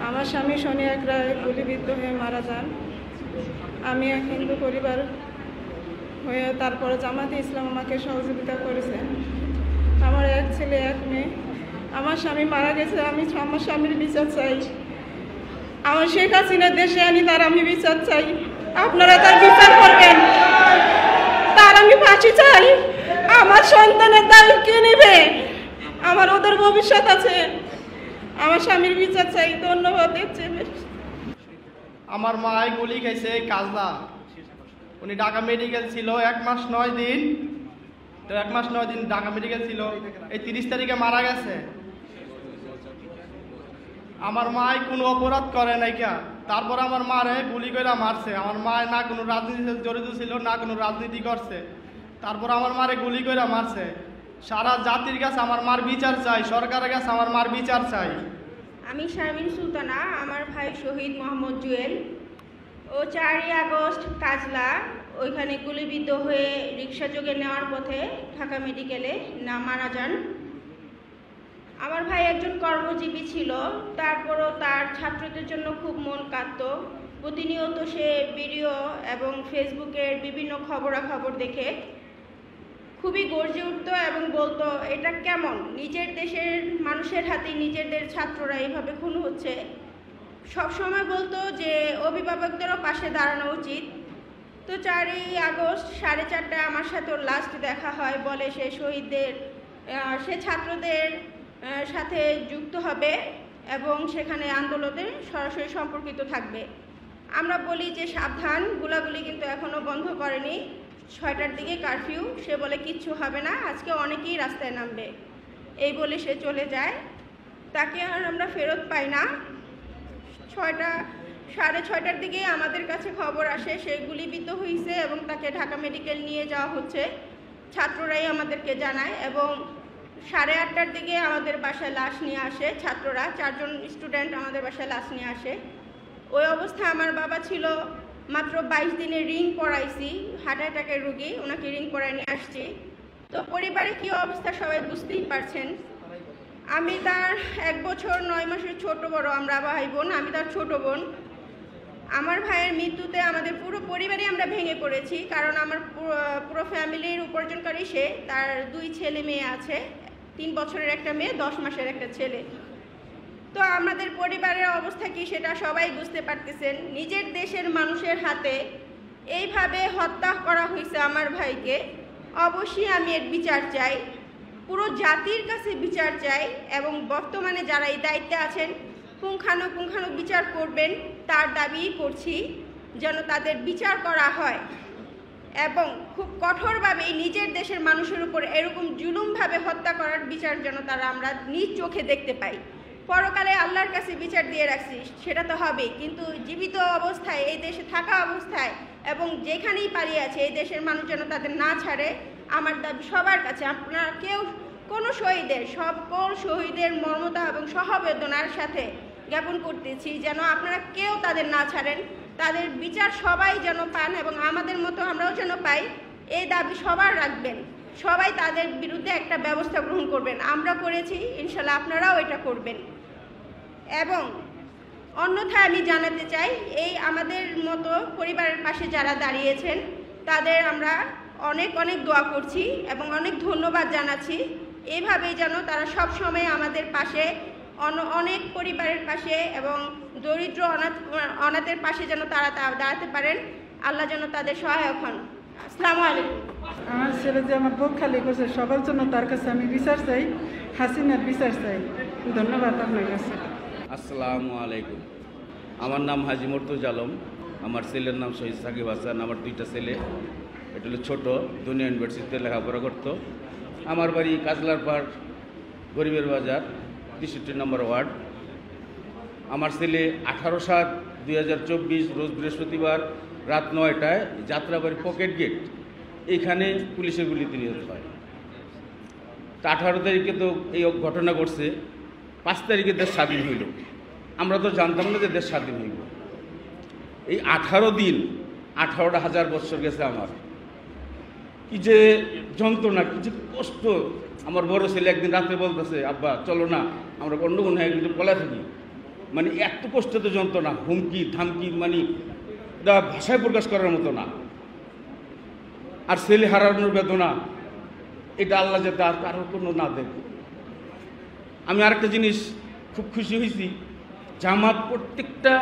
আমার স্বামী শনি এক রায় গুলিবিদ্ধ হয়ে মারা যান। আমি এক হিন্দু পরিবার হয়ে তারপরে জামাতে ইসলাম আমাকে সহযোগিতা করেছে। আমার এক ছেলে এক মেয়ে। আমার স্বামী মারা গেছে, আমি আমার স্বামীর বিচার চাই। আমার শেখ হাসিনা দেশে আনি তার আমি বিচার চাই, আপনারা তার বিচার করবেন, তার আমি ফাঁসি চাই। আমার সন্তানের দাবি কে নেবে? আমার ওদের ভবিষ্যৎ আছে, আমার স্বামীর বিচার চাই। ধন্যবাদ। আমার মায় গুলি খাইছে কাজলা, উনি ঢাকা মেডিকেল ছিল 1 মাস 9 দিন, তো 1 মাস 9 দিন ঢাকা মেডিকেল ছিল, এই 30 তারিখে মারা গেছে। আমার মায় কোনো অপরাধ করে নাই কে, তারপর আমার মারে গুলি করে মারছে। আমার মায় না কোনো রাজনীতিতে জড়িত ছিল, না কোনো রাজনীতি করছে, তারপর আমার মারে গুলি করে মারছে। সারা জাতির কাছে আমার মার বিচার চাই, সরকারের কাছে আমার মার বিচার চাই। আমি শারমিন সুলতানা, আমার ভাই শহীদ মোহাম্মদ জুয়েল, ও 4ই আগস্ট কাজলা ওইখানে গুলিবিদ্ধ হয়ে রিক্সা যোগে নেওয়ার পথে ঢাকা মেডিকেলে মারা যান। আমার ভাই একজন কর্মজীবী ছিল, তারপরও তার ছাত্রদের জন্য খুব মন কাঁদত। প্রতিনিয়ত সে ভিডিও এবং ফেসবুকের বিভিন্ন খবরাখবর দেখে খুবই গর্জে উঠত এবং বলতো, এটা কেমন, নিজের দেশের মানুষের হাতে নিজেদের ছাত্ররা এইভাবে খুন হচ্ছে। সবসময় বলতো যে অভিভাবকদেরও পাশে দাঁড়ানো উচিত। তো 4ই আগস্ট 4:30টায় আমার সাথে ওর লাস্ট দেখা হয়। বলে সে ছাত্রদের সাথে যুক্ত হবে এবং সেখানে আন্দোলনে সরাসরি সম্পর্কিত থাকবে। আমরা বলি যে সাবধান, গোলাগুলি কিন্তু এখনও বন্ধ করেনি, 6টার দিকে কারফিউ। সে বলে কিচ্ছু হবে না, আজকে অনেকেই রাস্তায় নামবে, এই বলে সে চলে যায়। তাকে আর আমরা ফেরত পাই না। 6:30টার দিকে আমাদের কাছে খবর আসে সে গুলিবিদ্ধ হয়েছে এবং তাকে ঢাকা মেডিকেল নিয়ে যাওয়া হচ্ছে। ছাত্ররাই আমাদেরকে জানায় এবং 8:30টার দিকে আমাদের বাসায় লাশ নিয়ে আসে ছাত্ররা। 4 জন স্টুডেন্ট আমাদের বাসায় লাশ নিয়ে আসে। ওই অবস্থায় আমার বাবা ছিল মাত্র 22 দিনের, রিং পড়াইছি, হার্ট অ্যাটাকের রোগী, ওনাকে রিং পড়াই নিয়ে আসছি। তো পরিবারে কী অবস্থা সবাই বুঝতেই পারছেন। আমি তার 1 বছর 9 মাসের ছোট বড়, আমরা ভাই বোন, আমি তার ছোট বোন। আমার ভাইয়ের মৃত্যুতে আমাদের পুরো পরিবারই আমরা ভেঙে পড়েছি, কারণ আমার পুরো ফ্যামিলির উপার্জনকারী সে। তার 2 ছেলে মেয়ে আছে, 3 বছরের একটা মেয়ে, 10 মাসের একটা ছেলে। তো আমাদের পরিবারের অবস্থা কি সেটা সবাই বুঝতে পারতেছেন। নিজের দেশের মানুষের হাতে এইভাবে হত্যা করা হয়েছে আমার ভাইকে। অবশ্যই আমি এর বিচার চাই, পুরো জাতির কাছে বিচার চাই এবং বর্তমানে যারা এই দায়িত্বে আছেন পুঙ্খানুপুঙ্খানু বিচার করবেন তার দাবি করছি, যেন তাদের বিচার করা হয় এবং খুব কঠোরভাবে নিজের দেশের মানুষের উপর এরকম জুলুমভাবে হত্যা করার বিচার যেন তারা আমরা নিজ চোখে দেখতে পাই। পরকালে আল্লাহর কাছে বিচার দিয়ে রাখছি, সেটা তো হবে, কিন্তু জীবিত অবস্থায় এই দেশে থাকা অবস্থায় এবং যেখানেই পালিয়ে আছে এই দেশের মানুষ যেন তাদের না ছাড়ে। আমার দাবি সবার কাছে, আপনারা কেউ কোনো শহীদের, সকল শহীদের মর্মতা এবং সহবেদনার সাথে জ্ঞাপন করতেছি যেন আপনারা কেউ তাদের না ছাড়েন, তাদের বিচার সবাই যেন পান এবং আমাদের মতো আমরাও যেন পাই, এই দাবি সবার রাখবেন। সবাই তাদের বিরুদ্ধে একটা ব্যবস্থা গ্রহণ করবেন। আমরা করেছি, ইনশাল্লাহ আপনারাও এটা করবেন। এবং অন্যথায় আমি জানাতে চাই, এই আমাদের মতো পরিবারের পাশে যারা দাঁড়িয়েছেন তাদের আমরা অনেক অনেক দোয়া করছি এবং অনেক ধন্যবাদ জানাচ্ছি। এইভাবেই যেন তারা সব সময় আমাদের পাশে, অনেক পরিবারের পাশে এবং দরিদ্র অনাথের পাশে যেন তারা দাঁড়াতে পারেন। আল্লাহ যেন তাদের সহায়ক হন। আসসালামু আলাইকুম। আমার ছেলে যে আমার বুক খালি করছে, সবার জন্য তার কাছে আমি বিচার চাই, হাসিনার বিচার চাই। ধন্যবাদ আপনার কাছে। আসসালামু আলাইকুম। আমার নাম হাজি মর্তুজা আলম, আমার ছেলের নাম শহীদ সাকিব হাসান। আমার 2টা ছেলে, এটা হলো ছোটো, দুনিয়া ইউনিভার্সিটিতে লেখাপড়া করতো। আমার বাড়ি কাজলার পাড়, গরিবের বাজার, 63 নম্বর ওয়ার্ড। আমার ছেলে 18/7/2024 রোজ বৃহস্পতিবার রাত 9টায় যাত্রাবাড়ি পকেট গেট এইখানে পুলিশের গুলিতে নিহত হয়। তা 18 তারিখে তো এই ঘটনা ঘটছে, 5 তারিখে দেশ স্বাধীন হইল। আমরা তো জানতাম না যে দেশ স্বাধীন হইব। এই 18 দিন 18,000 বছর গেছে আমার। কি যে যন্ত্রণা, কি যে কষ্ট। আমার বড় ছেলে একদিন রাত্রে বলতেছে, আব্বা চলো না আমরা অন্য কোনো একদিন পলা থাকি। মানে এত কষ্ট যন্ত্রণা, হুমকি ধামকি, মানে এটা ভাষায় প্রকাশ করার মতো না। আর ছেলে হারানোর বেদনা, এটা আল্লাহ যাতে আর কারোর কোনো না দেখে। আমি আরেকটা জিনিস খুব খুশি হয়েছি, জামাত প্রত্যেকটা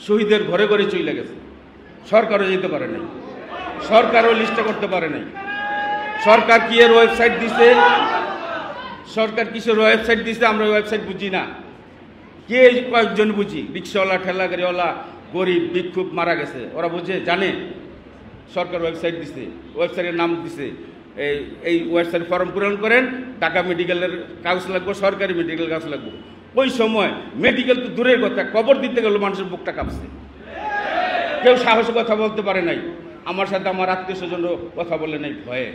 শহীদের ঘরে ঘরে চলে গেছে। সরকারও যেতে পারে নাই, সরকারও লিস্টটা করতে পারে নাই। সরকার কি এর ওয়েবসাইট দিছে, সরকার কিসের ওয়েবসাইট দিছে আমরা ওয়েবসাইট বুঝি না। কে কয়েকজন বুঝি, রিক্সাওয়ালা, ঠেলা গাড়িওয়ালা, গরিব, ভিক্ষুক মারা গেছে, ওরা বুঝে জানে সরকার ওয়েবসাইট দিছে, ওয়েবসাইটের নাম দিছে, এই ওয়েবসাইট ফর্ম পূরণ করেন, ঢাকা মেডিকেলের কাগজ লাগবে, সরকারি মেডিকেল কাগজ লাগবে। ওই সময় মেডিকেল তো দূরের কথা, কবর দিতে গেল মানুষের বুকটা কাঁপছে, কেউ সাহসে কথা বলতে পারে নাই। আমার সাথে আমার আত্মীয় স্বজন কথা বলে নাই ভয়ে,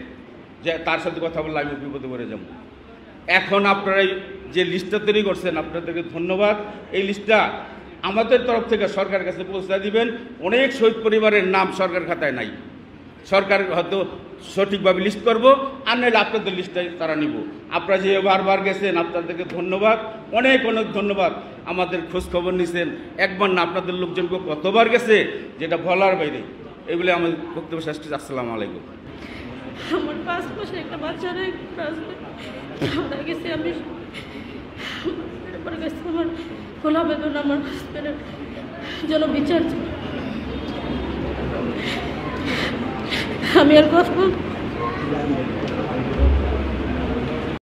যে তার সাথে কথা বললে আমি বিপদে পড়ে যাব। এখন আপনারা যে লিস্টটা তৈরি করছেন, আপনাদেরকে ধন্যবাদ। এই লিস্টটা আমাদের তরফ থেকে সরকারের কাছে পৌঁছে দিবেন। অনেক শহীদ পরিবারের নাম সরকার খাতায় নাই, সরকার হয়তো সঠিকভাবে লিস্ট করব, আর নাহলে আপনাদের লিস্টটাই তারা নিব। আপনারা যে বারবার গেছেন, আপনাদেরকে ধন্যবাদ, অনেক অনেক ধন্যবাদ। আমাদের খোঁজ খবর নিছেন, একবার না আপনাদের লোকজনকে কতবার গেছে যেটা বলার বাইরে। এগুলো আমাদের বক্তব্য শেষ করছি। আসসালামু আলাইকুম। আমার 5 মাসে একটা বাচ্চা মারা গেছে। আমি আমার খোলা বেদনা, আমার হাজবেন্ডের যেন বিচার। আমি আর কথা